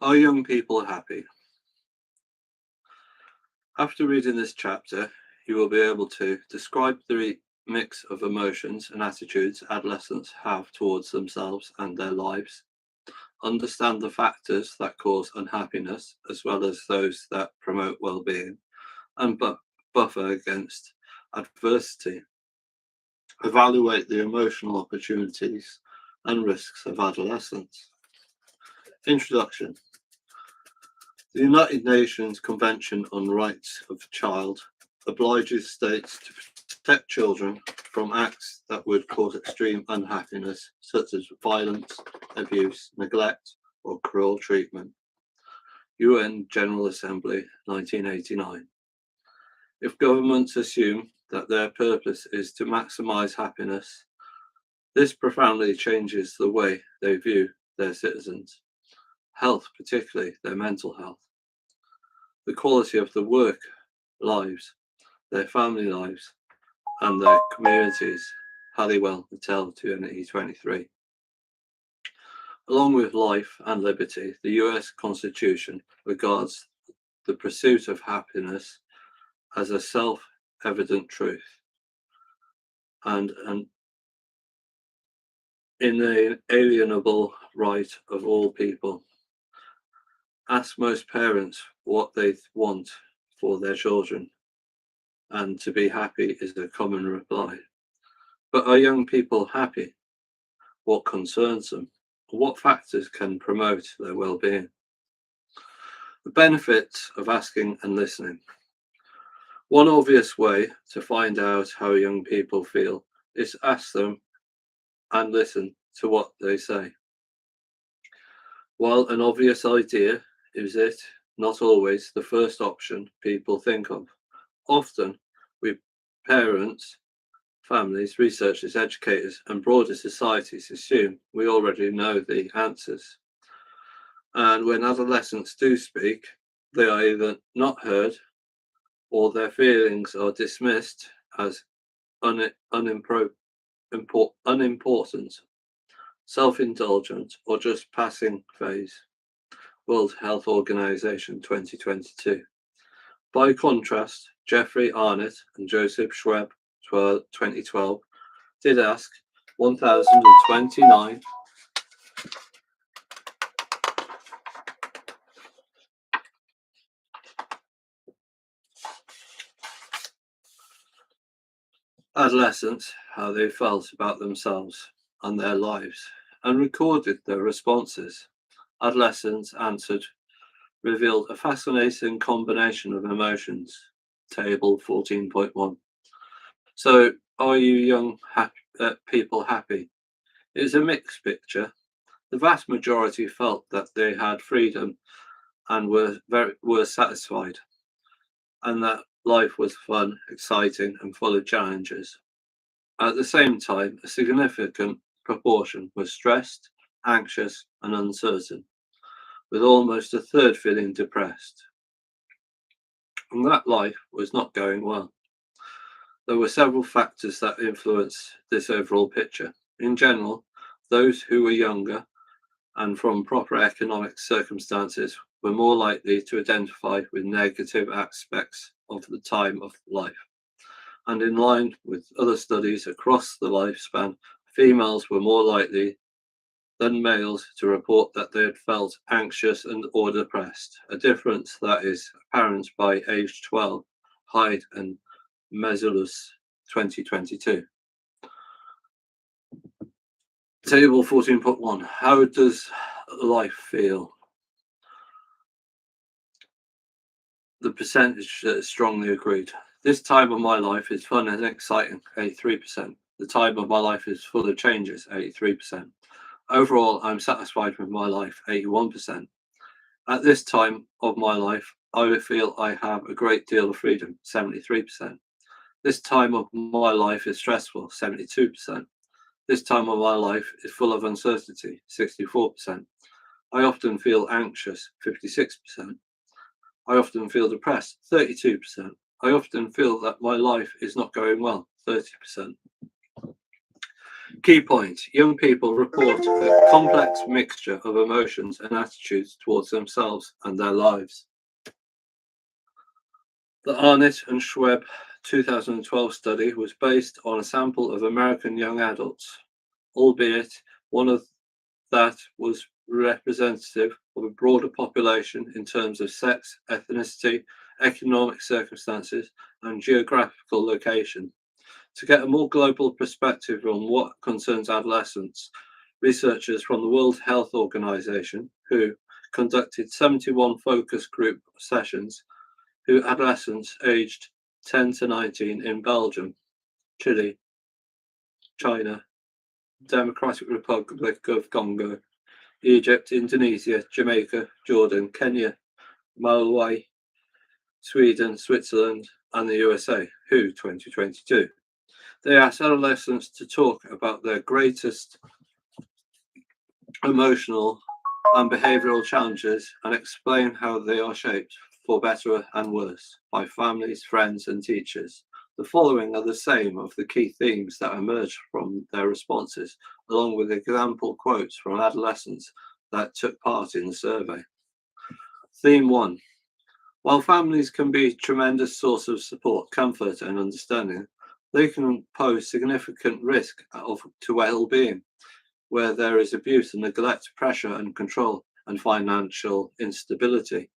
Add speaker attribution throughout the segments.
Speaker 1: Are young people happy? After reading this chapter, you will be able to describe the mix of emotions and attitudes adolescents have towards themselves and their lives, understand the factors that cause unhappiness as well as those that promote well-being, and buffer against adversity, evaluate the emotional opportunities and risks of adolescence. Introduction. The United Nations Convention on Rights of the Child obliges states to protect children from acts that would cause extreme unhappiness, such as violence, abuse, neglect, or cruel treatment. UN General Assembly, 1989. If governments assume that their purpose is to maximize happiness, this profoundly changes the way they view their citizens, health, particularly their mental health, the quality of the work lives, their family lives, and their communities. Halliwell, Patel, 2023. Along with life and liberty, the US Constitution regards the pursuit of happiness as a self-evident truth and an inalienable right of all people. Ask most parents what they want for their children, and to be happy is a common reply. But are young people happy? What concerns them? What factors can promote their well-being? The benefits of asking and listening. One obvious way to find out how young people feel is ask them and listen to what they say. While an obvious idea, is it not always the first option people think of? Often, we parents, families, researchers, educators, and broader societies assume we already know the answers. And when adolescents do speak, they are either not heard or their feelings are dismissed as unimportant, self-indulgent, or just passing phase. World Health Organization 2022. By contrast, Jeffrey Arnott and Joseph Schweb 2012 did ask 1,029 adolescents how they felt about themselves and their lives and recorded their responses. Adolescents answered revealed a fascinating combination of emotions. Table 14.1. So, are you young people happy? It's a mixed picture. The vast majority felt that they had freedom and were satisfied, and that life was fun, exciting, and full of challenges. At the same time, a significant proportion was stressed, anxious, and uncertain, with almost a third feeling depressed. And that life was not going well. There were several factors that influenced this overall picture. In general, those who were younger and from proper economic circumstances were more likely to identify with negative aspects of the time of life. And in line with other studies across the lifespan, females were more likely than males to report that they had felt anxious and or depressed, a difference that is apparent by age 12, Hyde and Mesulus 2022. Table 14.1. How does life feel? The percentage that is strongly agreed. This time of my life is fun and exciting, 83%. The time of my life is full of changes, 83%. Overall, I'm satisfied with my life, 81%. At this time of my life, I feel I have a great deal of freedom, 73%. This time of my life is stressful, 72%. This time of my life is full of uncertainty, 64%. I often feel anxious, 56%. I often feel depressed, 32%. I often feel that my life is not going well, 30%. Key point: young people report a complex mixture of emotions and attitudes towards themselves and their lives. The Arnott and Schweb 2012 study was based on a sample of American young adults, albeit one of that was representative of a broader population in terms of sex, ethnicity, economic circumstances, and geographical location. To get a more global perspective on what concerns adolescents, researchers from the World Health Organization, who conducted 71 focus group sessions, who adolescents aged 10 to 19 in Belgium, Chile, China, Democratic Republic of Congo, Egypt, Indonesia, Jamaica, Jordan, Kenya, Malawi, Sweden, Switzerland, and the USA, WHO 2022. They asked adolescents to talk about their greatest emotional and behavioral challenges and explain how they are shaped, for better and worse, by families, friends, and teachers. The following are the same of the key themes that emerged from their responses, along with example quotes from adolescents that took part in the survey. Theme 1. While families can be a tremendous source of support, comfort, and understanding, they can pose significant risk to well-being, where there is abuse and neglect, pressure and control, and financial instability.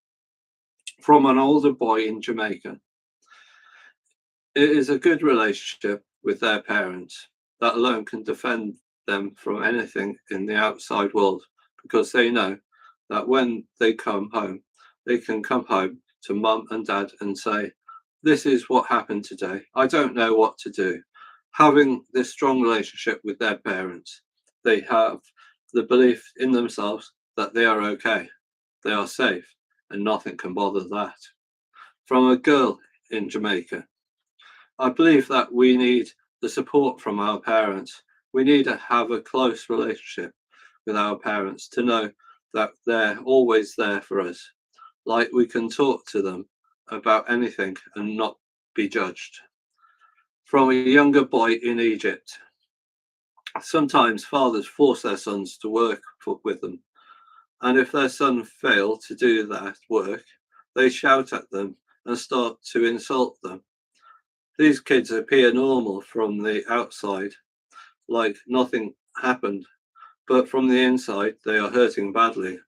Speaker 1: From an older boy in Jamaica, it is a good relationship with their parents that alone can defend them from anything in the outside world, because they know that when they come home, they can come home to mum and dad and say, "This is what happened today. I don't know what to do." Having this strong relationship with their parents, they have the belief in themselves that they are okay, they are safe, and nothing can bother that. From a girl in Jamaica, I believe that we need the support from our parents. We need to have a close relationship with our parents to know that they're always there for us. Like we can talk to them about anything and not be judged. From a younger boy in Egypt, sometimes fathers force their sons to work with them. And if their son failed to do that work, they shout at them and start to insult them. These kids appear normal from the outside, like nothing happened, but from the inside, they are hurting badly.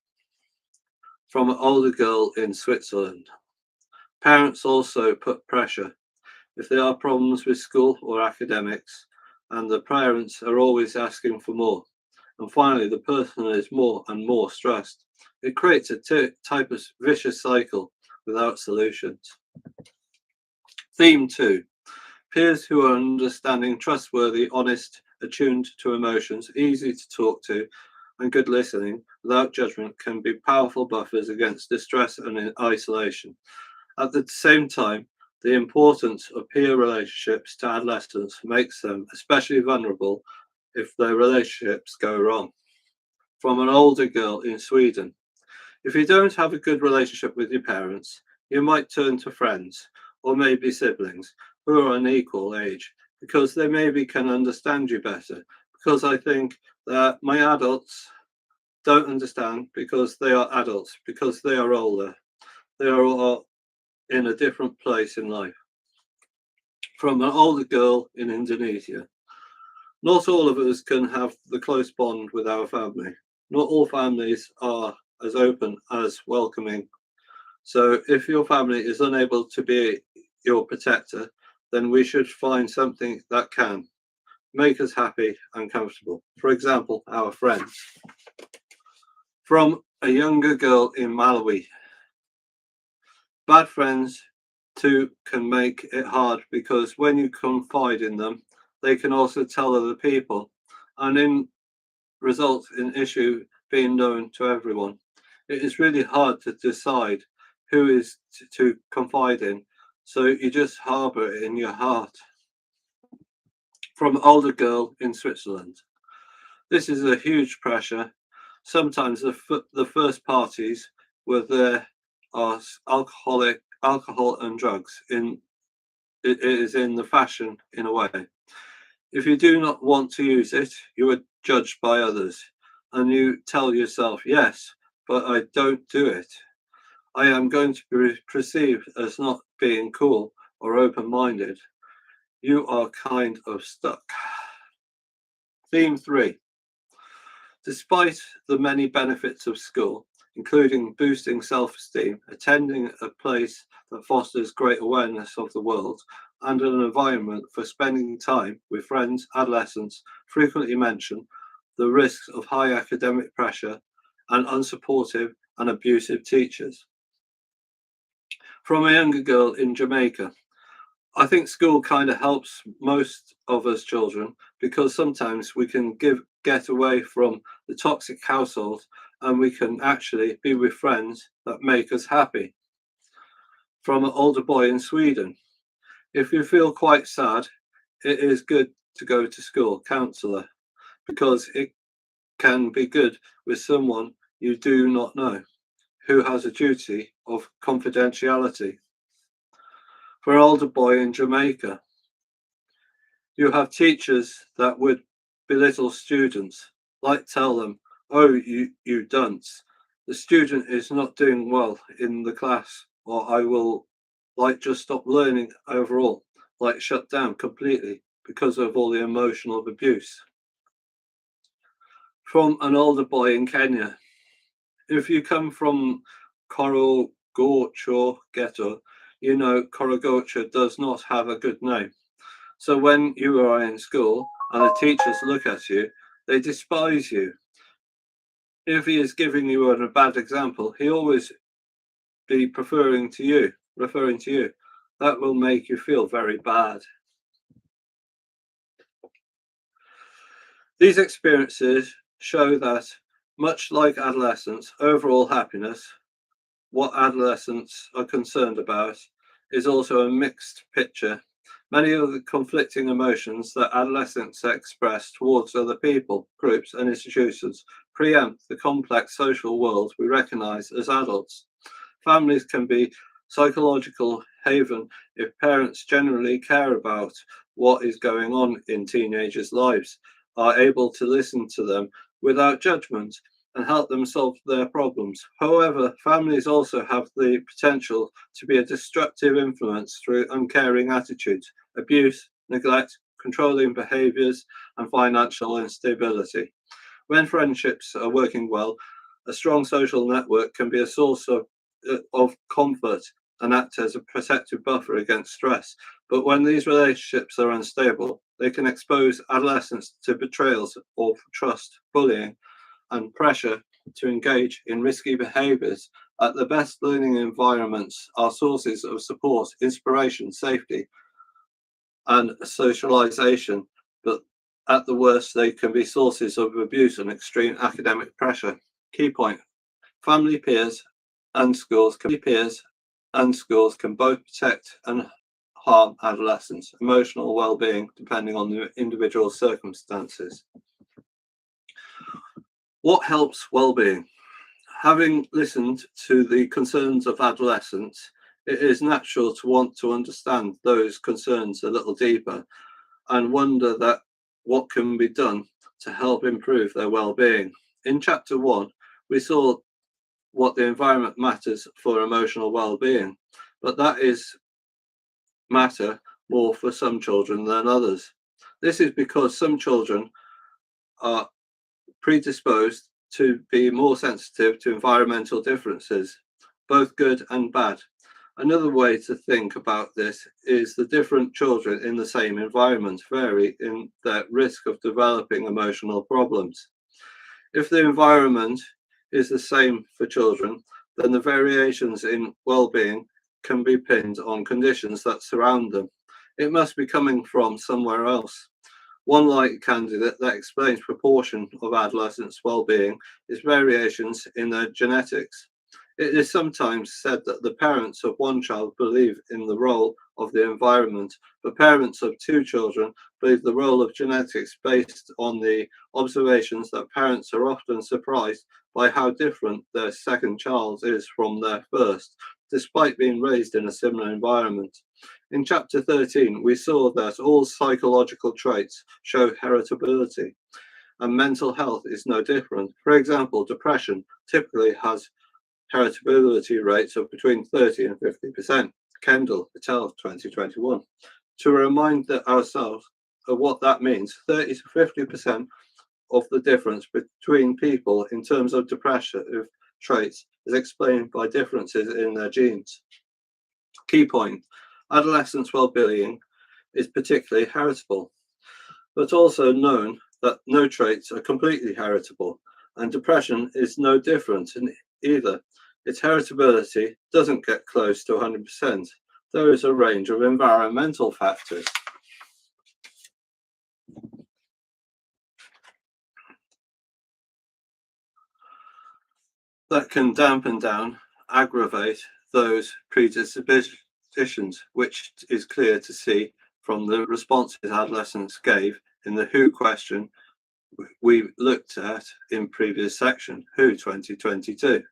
Speaker 1: From an older girl in Switzerland, parents also put pressure. If there are problems with school or academics, and the parents are always asking for more, and finally the person is more and more stressed, it creates a type of vicious cycle without solutions. Theme 2. Peers who are understanding, trustworthy, honest, attuned to emotions, easy to talk to, and good listening without judgment can be powerful buffers against distress and isolation. At the same time, the importance of peer relationships to adolescents makes them especially vulnerable if their relationships go wrong. From an older girl in Sweden, if you don't have a good relationship with your parents, you might turn to friends or maybe siblings who are an equal age, because they maybe can understand you better. Because I think that my adults don't understand because they are adults, because they are older. They are all in a different place in life. From an older girl in Indonesia, not all of us can have the close bond with our family. Not all families are as open, as welcoming. So if your family is unable to be your protector, then we should find something that can make us happy and comfortable. For example, our friends. From a younger girl in Malawi, bad friends too can make it hard, because when you confide in them, they can also tell other people, and in result in issue being known to everyone. It is really hard to decide who is to confide in, so you just harbor it in your heart. From an older girl in Switzerland, this is a huge pressure. Sometimes the first parties where there are alcohol and drugs. It is in the fashion in a way. If you do not want to use it, you are judged by others, and you tell yourself, yes, but I don't do it. I am going to be perceived as not being cool or open minded. You are kind of stuck. Theme 3. Despite the many benefits of school, including boosting self esteem, attending a place that fosters great awareness of the world, and an environment for spending time with friends, adolescents frequently mention the risks of high academic pressure and unsupportive and abusive teachers. From a younger girl in Jamaica, I think school kind of helps most of us children because sometimes we can get away from the toxic household and we can actually be with friends that make us happy. From an older boy in Sweden, if you feel quite sad, it is good to go to school counselor because it can be good with someone you do not know who has a duty of confidentiality. For an older boy in Jamaica, you have teachers that would belittle students, like tell them, oh, you dunce. The student is not doing well in the class, or I will like just stop learning overall, like shut down completely because of all the emotional abuse. From an older boy in Kenya, if you come from Korogocho ghetto, you know Korogocho does not have a good name. So when you are in school and the teachers look at you, they despise you. If he is giving you a bad example, he always be referring to you. That will make you feel very bad. These experiences show that, much like adolescence, overall happiness, what adolescents are concerned about, is also a mixed picture. Many of the conflicting emotions that adolescents express towards other people, groups, and institutions preempt the complex social world we recognize as adults. Families can be psychological haven if parents generally care about what is going on in teenagers' lives, are able to listen to them without judgment, and help them solve their problems. However, families also have the potential to be a destructive influence through uncaring attitudes, abuse, neglect, controlling behaviors, and financial instability. When friendships are working well, a strong social network can be a source of comfort and act as a protective buffer against stress. But when these relationships are unstable, they can expose adolescents to betrayals of trust, bullying, and pressure to engage in risky behaviors. At the best, learning environments are sources of support, inspiration, safety, and socialization, but at the worst, they can be sources of abuse and extreme academic pressure. Key point: family, peers, and schools can both protect and harm adolescents' emotional well-being depending on the individual circumstances. What helps well-being? Having listened to the concerns of adolescents, it is natural to want to understand those concerns a little deeper and wonder that what can be done to help improve their well-being. In chapter 1, we saw what the environment matters for emotional well-being, but that is matter more for some children than others. This is because some children are predisposed to be more sensitive to environmental differences, both good and bad. Another way to think about this is the different children in the same environment vary in their risk of developing emotional problems. If the environment is the same for children, then the variations in well-being can be pinned on conditions that surround them. It must be coming from somewhere else. One light candidate that explains proportion of adolescents' well-being is variations in their genetics. It is sometimes said that the parents of one child believe in the role of the environment, but parents of two children believe the role of genetics based on the observations that parents are often surprised by how different their second child is from their first, despite being raised in a similar environment. In chapter 13, we saw that all psychological traits show heritability, and mental health is no different. For example, depression typically has heritability rates of between 30 and 50%. Kendall et al. 2021. To remind ourselves of what that means, 30 to 50% of the difference between people in terms of depressive traits is explained by differences in their genes. Key point: adolescents' well-being is particularly heritable, but also known that no traits are completely heritable, and depression is no different in either. Its heritability doesn't get close to 100%. There is a range of environmental factors that can dampen down, aggravate those predispositions, which is clear to see from the responses adolescents gave in the WHO question we looked at in previous section, WHO 2022.